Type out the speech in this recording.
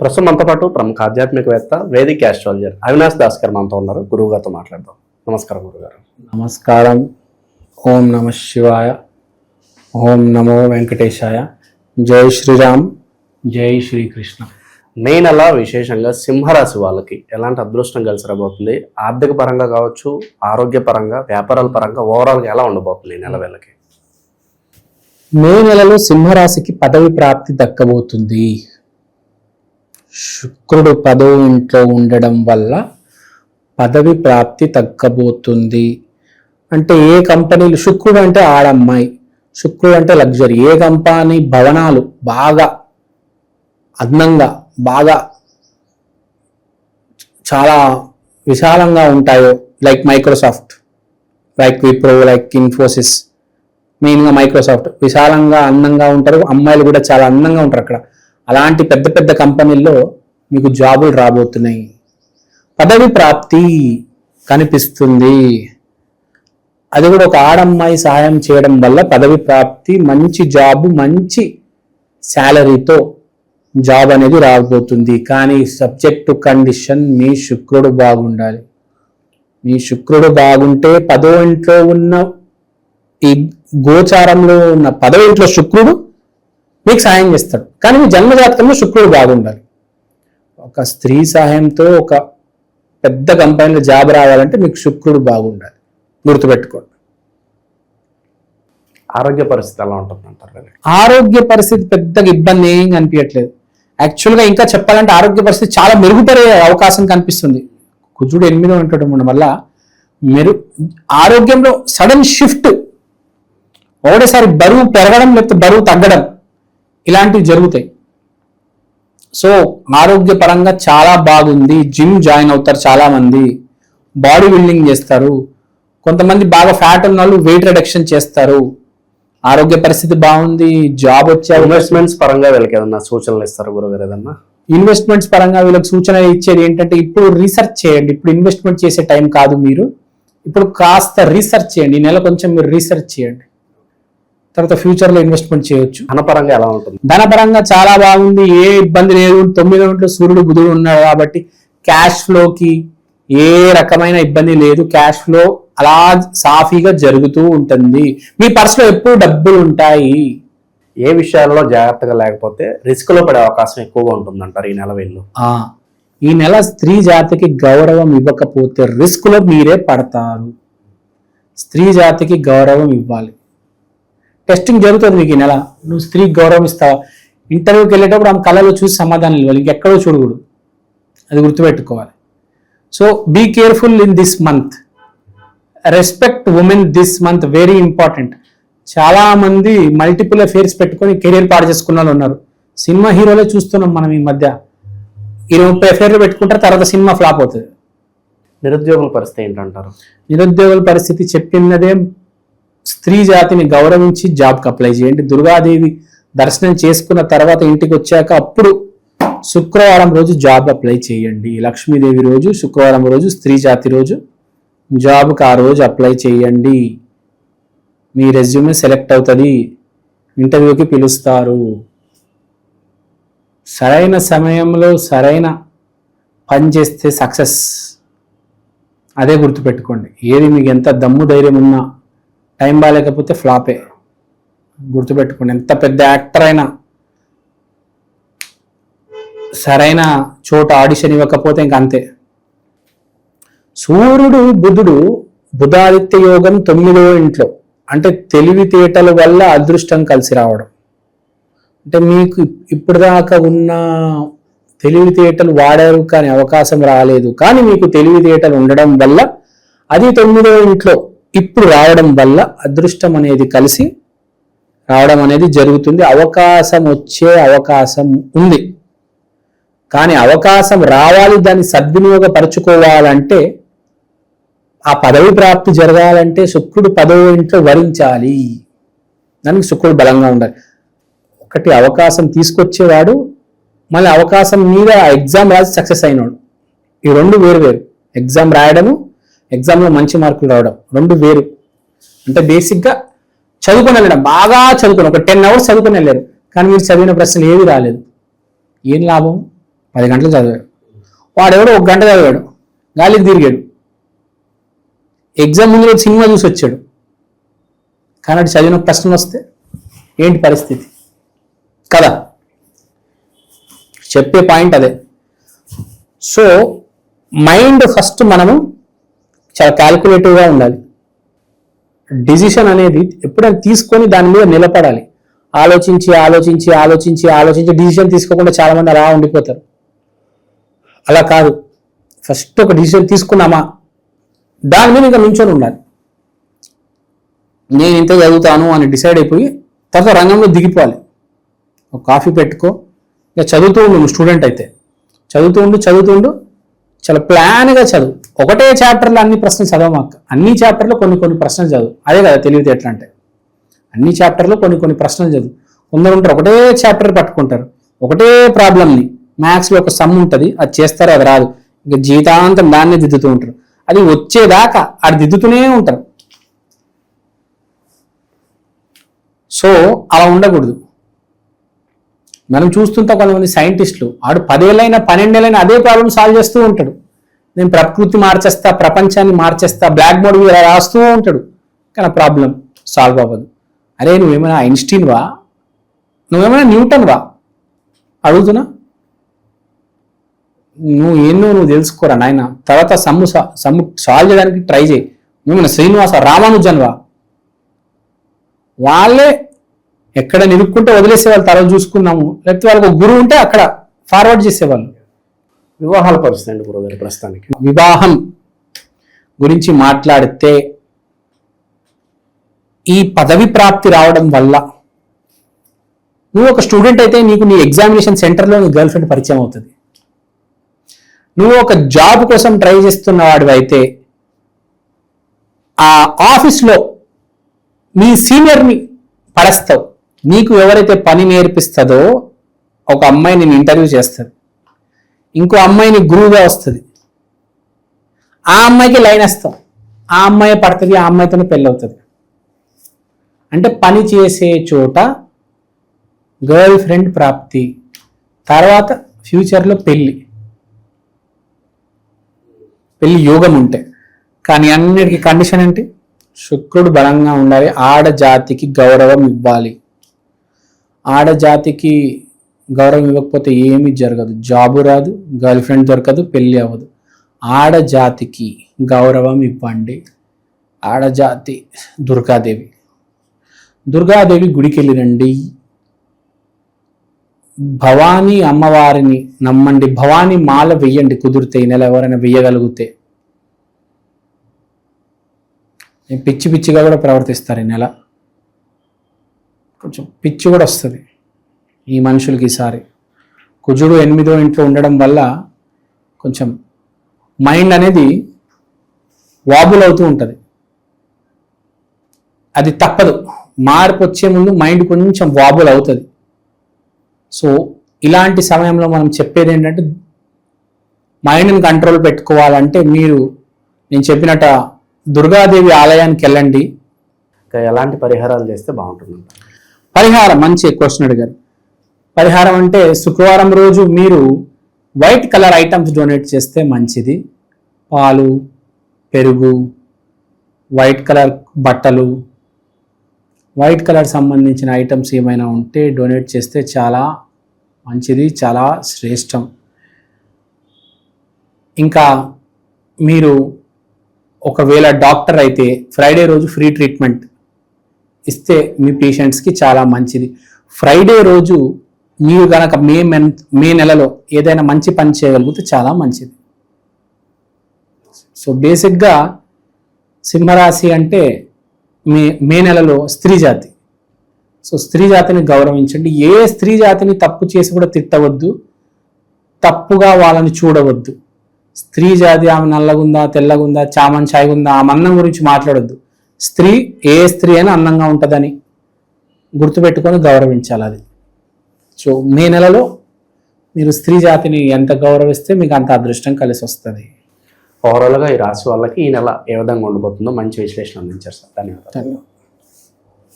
ప్రస్తుతం మనతో పాటు ప్రముఖ ఆధ్యాత్మికవేత్త వేదిక్ ఆస్ట్రాలజర్ అవినాష్ దాస్ గారు మనతో ఉన్నారు. గురువు గారితో మాట్లాడదాం. నమస్కారం గురుగారు. నమస్కారం. ఓం నమ శివాయ, ఓం నమో వెంకటేశాయ. జై శ్రీరామ్, జై శ్రీకృష్ణ. మే నెల విశేషంగా సింహరాశి వాళ్ళకి ఎలాంటి అదృష్టం కలిసి రాబోతుంది? ఆర్థిక పరంగా కావచ్చు, ఆరోగ్య పరంగా, వ్యాపారాల పరంగా ఓవరాల్గా ఎలా ఉండబోతుంది ఈ నెల వేళకి? మే నెలలో సింహరాశికి పదవి ప్రాప్తి దక్కబోతుంది. శుక్రుడు 10వ ఇంట్లో ఉండడం వల్ల పదవి ప్రాప్తి దక్కబోతుంది. అంటే ఏ కంపెనీలు, శుక్రుడు అంటే ఆడమ్మాయి, శుక్రుడు అంటే లగ్జరీ, ఏ కంపెనీ భవనాలు బాగా అందంగా బాగా చాలా విశాలంగా ఉంటాయో, like Microsoft, like Wipro, like Infosys, మెయిన్గా మైక్రోసాఫ్ట్ విశాలంగా అందంగా ఉంటారు. అమ్మాయిలు కూడా చాలా అందంగా ఉంటారు అక్కడ. అలాంటి పెద్ద పెద్ద కంపెనీల్లో మీకు జాబులు రాబోతున్నాయి. పదవి ప్రాప్తి కనిపిస్తుంది. అది కూడా ఒక ఆడమ్మాయి సహాయం చేయడం వల్ల పదవి ప్రాప్తి, మంచి జాబు, మంచి శాలరీతో జాబ్ అనేది రాబోతుంది. కానీ సబ్జెక్టు కండిషన్, మీ శుక్రుడు బాగుండాలి. మీ శుక్రుడు బాగుంటే 10వ ఇంట్లో ఉన్న ఈ గోచారంలో ఉన్న 10వ ఇంట్లో శుక్రుడు మీకు సహాయం చేస్తాడు. కానీ మీ జన్మజాతకంలో శుక్రుడు బాగుండాలి. ఒక స్త్రీ సహాయంతో ఒక పెద్ద కంపెనీలో జాబ్ రావాలంటే మీకు శుక్రుడు బాగుండాలి. గుర్తుపెట్టుకోండి. ఆరోగ్య పరిస్థితి ఎలా ఉంటుంది అంటారు? ఆరోగ్య పరిస్థితి పెద్దగా ఇబ్బంది ఏం కనిపించట్లేదు. యాక్చువల్గా ఇంకా చెప్పాలంటే ఆరోగ్య పరిస్థితి చాలా మెరుగుపడే అవకాశం కనిపిస్తుంది. కుజుడు 8వ ఉండడం వల్ల ఆరోగ్యంలో సడన్ షిఫ్ట్, ఒకటేసారి బరువు పెరగడం లేకపోతే బరువు తగ్గడం ఇలాంటివి జరుగుతాయి. సో ఆరోగ్య పరంగా చాలా బాగుంది. జిమ్ జాయిన్ అవుతారు చాలా మంది, బాడీ బిల్డింగ్ చేస్తారు. కొంతమంది బాగా ఫ్యాట్ ఉన్న వాళ్ళు వెయిట్ రిడక్షన్ చేస్తారు. ఆరోగ్య పరిస్థితి బాగుంది. జాబ్ వచ్చే ఇన్వెస్ట్మెంట్స్ పరంగా వీళ్ళకి ఏదన్నా సూచనలు ఇస్తారు గురుగారు? ఏదన్నా ఇన్వెస్ట్మెంట్స్ పరంగా వీళ్ళకి సూచన ఇచ్చేది ఏంటంటే, ఇప్పుడు రీసెర్చ్ చేయండి. ఇప్పుడు ఇన్వెస్ట్మెంట్ చేసే టైం కాదు. మీరు ఇప్పుడు కాస్త రీసెర్చ్ చేయండి. ఈ నెల కొంచెం మీరు రీసెర్చ్ చేయండి, తర్వాత ఫ్యూచర్లో ఇన్వెస్ట్మెంట్ చేయొచ్చు. ధనపరంగా ఎలా ఉంటుంది? ధనపరంగా చాలా బాగుంది. ఏ ఇబ్బంది లేదు. 9వ ఇంట్లో సూర్యుడు బుధుడు ఉన్నాడు కాబట్టి క్యాష్ ఫ్లోకి ఏ రకమైన ఇబ్బంది లేదు. క్యాష్ ఫ్లో అలా సాఫీగా జరుగుతూ ఉంటుంది. మీ పర్సులో ఎప్పుడు డబ్బులు ఉంటాయి. ఏ విషయాల్లో జాగ్రత్తగా లేకపోతే రిస్క్ లో పడే అవకాశం ఎక్కువగా ఉంటుందంటారు ఈ నెల వీళ్ళు? ఈ నెల స్త్రీ జాతికి గౌరవం ఇవ్వకపోతే రిస్క్ లో మీరే పడతారు. స్త్రీ జాతికి గౌరవం ఇవ్వాలి. టెస్టింగ్ జరుగుతుంది మీకు ఈ నెల. నువ్వు స్త్రీకి గౌరవం ఇస్తావా? ఇంటర్వ్యూకి వెళ్ళేటప్పుడు ఆమె కళలో చూసి సమాధానం ఇవ్వాలి, ఇంకెక్కడో చూడకూడదు. అది గుర్తుపెట్టుకోవాలి. So be careful in this month. Respect women this month, very important. చాలా మంది మల్టిపుల్ అఫేర్స్ పెట్టుకొని కెరీర్ పాడు చేసుకున్న వాళ్ళు ఉన్నారు. సినిమా హీరోలే చూస్తున్నాం మనం ఈ మధ్య. 20-30 అఫేర్లు పెట్టుకుంటారు, తర్వాత సినిమా ఫ్లాప్ అవుతుంది. నిరుద్యోగుల పరిస్థితి ఏంటంటారు? నిరుద్యోగుల పరిస్థితి చెప్పినదే, స్త్రీ జాతిని గౌరవించి జాబ్కి అప్లై చేయండి. దుర్గాదేవి దర్శనం చేసుకున్న తర్వాత ఇంటికి వచ్చాక అప్పుడు శుక్రవారం రోజు జాబ్ అప్లై చేయండి. లక్ష్మీదేవి రోజు, శుక్రవారం రోజు, స్త్రీ జాతి రోజు జాబ్కి ఆ రోజు అప్లై చేయండి. మీ రెజ్యూమే సెలెక్ట్ అవుతుంది, ఇంటర్వ్యూకి పిలుస్తారు. సరైన సమయంలో సరైన పని చేస్తే సక్సెస్. అదే గుర్తుపెట్టుకోండి. ఏది మీకు ఎంత దమ్ము ధైర్యం ఉన్నా టైం బాగాలేకపోతే ఫ్లాపే. గుర్తుపెట్టుకోండి. ఎంత పెద్ద యాక్టర్ అయినా సరైన చోట ఆడిషన్ ఇవ్వకపోతే ఇంక అంతే. సూర్యుడు బుధుడు బుధాదిత్య యోగం 9వ ఇంట్లో, అంటే తెలివితేటల వల్ల అదృష్టం కలిసి రావడం. అంటే మీకు ఇప్పుడు దాకా ఉన్న తెలివితేటలు వాడారు కానీ అవకాశం రాలేదు. కానీ మీకు తెలివితేటలు ఉండడం వల్ల అది 9వ ఇంట్లో ఇప్పుడు రావడం వల్ల అదృష్టం అనేది కలిసి రావడం అనేది జరుగుతుంది. అవకాశం వచ్చే అవకాశం ఉంది. కానీ అవకాశం రావాలి, దాన్ని సద్వినియోగపరచుకోవాలంటే, ఆ పదవి ప్రాప్తి జరగాలంటే శుక్రుడు 10వ ఇంట్లో వరించాలి. దానికి శుక్రుడు బలంగా ఉండాలి. ఒకటి అవకాశం తీసుకొచ్చేవాడు, మళ్ళీ అవకాశం మీద ఎగ్జామ్ రాసి సక్సెస్ అయినాడు. ఈ రెండు వేరు వేరు. ఎగ్జామ్ రాయడము, ఎగ్జామ్లో మంచి మార్కులు రావడం రెండు వేరు. అంటే బేసిక్గా చదువుకొని వెళ్ళడం, బాగా చదువుకుని ఒక 10 hours చదువుకొని వెళ్ళారు, కానీ మీరు చదివిన ప్రశ్నలు ఏవి రాలేదు. ఏం లాభం? 10 గంటలు చదివాడు. వాడెవడో 1 గంట చదివాడు, గాలికి తిరిగాడు, ఎగ్జామ్ ముందు రోజు సినిమా చూసి వచ్చాడు. కానీ అటు చదివిన ప్రశ్నలు వస్తే ఏంటి పరిస్థితి కదా? చెప్పే పాయింట్ అదే. సో మైండ్ ఫస్ట్ మనము చాలా క్యాల్కులేటివ్గా ఉండాలి. డిసిషన్ అనేది ఎప్పుడైనా తీసుకొని దాని మీద నిలబడాలి. ఆలోచించి ఆలోచించి ఆలోచించి ఆలోచించి డిసిషన్ తీసుకోకుండా చాలా మంది అలా ఉండిపోతారు. అలా కాదు, ఫస్ట్ ఒక డిసిషన్ తీసుకున్నామా దాని మీద ఇంకా నుంచొని ఉండాలి. నేను ఇంత చదువుతాను అని డిసైడ్ అయిపోయి తర్వాత రంగంలో దిగిపోవాలి. ఒక కాఫీ పెట్టుకో, ఇక చదువుతూ ఉండు. నువ్వు స్టూడెంట్ అయితే చదువుతూ ఉండు, చాలా ప్లాన్గా చదువు. ఒకటే చాప్టర్లో అన్ని ప్రశ్నలు చదవమాక, అన్ని చాప్టర్లో కొన్ని ప్రశ్నలు చదువు. అదే కదా తెలివితేటలు అంటే. అన్ని చాప్టర్లో కొన్ని ప్రశ్నలు చదువు. కొందరు ఉంటారు ఒకటే చాప్టర్ పట్టుకుంటారు, ఒకటే ప్రాబ్లమ్ని. మ్యాథ్స్లో ఒక సమ్ ఉంటుంది, అది చేస్తారు, అది రాదు, ఇంకా జీవితాంతం దాన్నే దిద్దుతూ ఉంటారు. అది వచ్చేదాకా అది దిద్దుతూనే ఉంటారు. సో అలా ఉండకూడదు. మనం చూస్తుంటే కొంతమంది సైంటిస్టులు ఆడు 10 ఏళ్ళైనా 12 ఏళ్ళైనా అదే ప్రాబ్లం సాల్వ్ చేస్తూ ఉంటాడు. నేను ప్రకృతి మార్చేస్తా, ప్రపంచాన్ని మార్చేస్తా, బ్లాక్ బోర్డ్ మీద రాస్తూ ఉంటాడు, కానీ ప్రాబ్లం సాల్వ్ అవ్వదు. అరే నువ్వేమైనా ఐన్స్టీన్ వా, నువ్వేమైనా న్యూటన్ వా అడుగుతున్నా? నువ్వు తెలుసుకోరా నాయన. తర్వాత సమ్ము సాల్వ్ చేయడానికి ట్రై చేయి. నువ్వేమైనా శ్రీనివాస రామానుజన్ వా? వాళ్ళే ఎక్కడ నిరుక్కుంటే వదిలేసేవాళ్ళు, తర్వాత చూసుకున్నాము. లేకపోతే వాళ్ళకి ఒక గురువు ఉంటే అక్కడ ఫార్వర్డ్ చేసేవాళ్ళు. వివాహాల పరిస్థితి అండి గురుగారు ప్రస్తుతానికి. వివాహం గురించి మాట్లాడితే ఈ పదవి ప్రాప్తి రావడం వల్ల నువ్వు ఒక స్టూడెంట్ అయితే నీకు నీ ఎగ్జామినేషన్ సెంటర్లో నీ గర్ల్ ఫ్రెండ్ పరిచయం అవుతుంది. నువ్వు ఒక జాబ్ కోసం ట్రై చేస్తున్న వాడు అయితే ఆ ఆఫీస్లో నీ సీనియర్ని పడేస్తావు. నీకు ఎవరైతే పని నేర్పిస్తుందో ఒక అమ్మాయి నేను ఇంటర్వ్యూ చేస్తుంది, ఇంకో అమ్మాయిని గురువుగా వస్తుంది, ఆ అమ్మాయికి లైన్ వేస్తావు, ఆ అమ్మాయి పడుతుంది, ఆ అమ్మాయితోనే పెళ్ళి అవుతుంది. అంటే పని చేసే చోట గర్ల్ ఫ్రెండ్ ప్రాప్తి, తర్వాత ఫ్యూచర్లో పెళ్ళి యోగం ఉంటే. కానీ అన్నిటికీ కండిషన్ ఏంటి? శుక్రుడు బలంగా ఉండాలి, ఆడజాతికి గౌరవం ఇవ్వాలి. ఆడజాతికి గౌరవం ఇవ్వకపోతే ఏమీ జరగదు, జాబు రాదు, గర్ల్ ఫ్రెండ్ దొరకదు, పెళ్ళి అవ్వదు. ఆడజాతికి గౌరవం ఇవ్వండి. ఆడజాతి దుర్గాదేవి గుడికి వెళ్ళిరండి. భవానీ అమ్మవారిని నమ్మండి. భవానీ మాల వెయ్యండి కుదిరితే, ఈ నెల ఎవరైనా వెయ్యగలిగితే. పిచ్చిగా కూడా ప్రవర్తిస్తారు ఈ నెల, కొంచెం పిచ్చి కూడా వస్తుంది ఈ మనుషులకి ఈసారి. కుజుడు 8వ ఇంట్లో ఉండడం వల్ల కొంచెం మైండ్ అనేది వాబుల్ అవుతూ ఉంటుంది. అది తప్పదు, మార్పు వచ్చే ముందు మైండ్ కొంచెం వాబుల్ అవుతుంది. సో ఇలాంటి సమయంలో మనం చెప్పేది ఏంటంటే మైండ్ని కంట్రోల్ పెట్టుకోవాలంటే నేను చెప్పినట్టు దుర్గాదేవి ఆలయానికి వెళ్ళండి. ఇంకా ఎలాంటి పరిహారాలు చేస్తే బాగుంటుంది? పరిహారం మంచి క్వశ్చన్ అడిగారు. పరిహారం అంటే శుక్రవారం రోజు మీరు వైట్ కలర్ ఐటమ్స్ డొనేట్ చేస్తే మంచిది. పాలు, పెరుగు, వైట్ కలర్ బట్టలు, వైట్ కలర్ సంబంధించిన ఐటమ్స్ ఏమైనా ఉంటే డొనేట్ చేస్తే చాలా మంచిది, చాలా శ్రేష్టం. ఇంకా మీరు ఒకవేళ డాక్టర్ అయితే ఫ్రైడే రోజు ఫ్రీ ట్రీట్మెంట్ ఇస్తే మీ పేషెంట్స్కి చాలా మంచిది. ఫ్రైడే రోజు మీరు కనుక మే నెలలో ఏదైనా మంచి పని చేయగలిగితే చాలా మంచిది. సో బేసిక్గా సింహరాశి అంటే మే నెలలో స్త్రీ జాతి. సో స్త్రీ జాతిని గౌరవించండి. ఏ స్త్రీ జాతిని తప్పు చేసి కూడా తిట్టవద్దు, తప్పుగా వాళ్ళని చూడవద్దు. స్త్రీ జాతి ఆమె నల్లగుందా, తెల్లగుందా, చామన్ ఛాయ్ ఉందా, ఆమె అన్నం గురించి మాట్లాడొద్దు. స్త్రీ ఏ స్త్రీ అయినా అందంగా ఉంటుందని గుర్తుపెట్టుకొని గౌరవించాలి అది. సో మే నెలలో మీరు స్త్రీ జాతిని ఎంత గౌరవిస్తే మీకు అంత అదృష్టం కలిసి వస్తుంది. ఓవరాల్గా ఈ రాశి వాళ్ళకి ఈ నెల ఏ విధంగా ఉండబోతుందో మంచి విశ్లేషణ అందించారు సార్. ధన్యవాదాలు.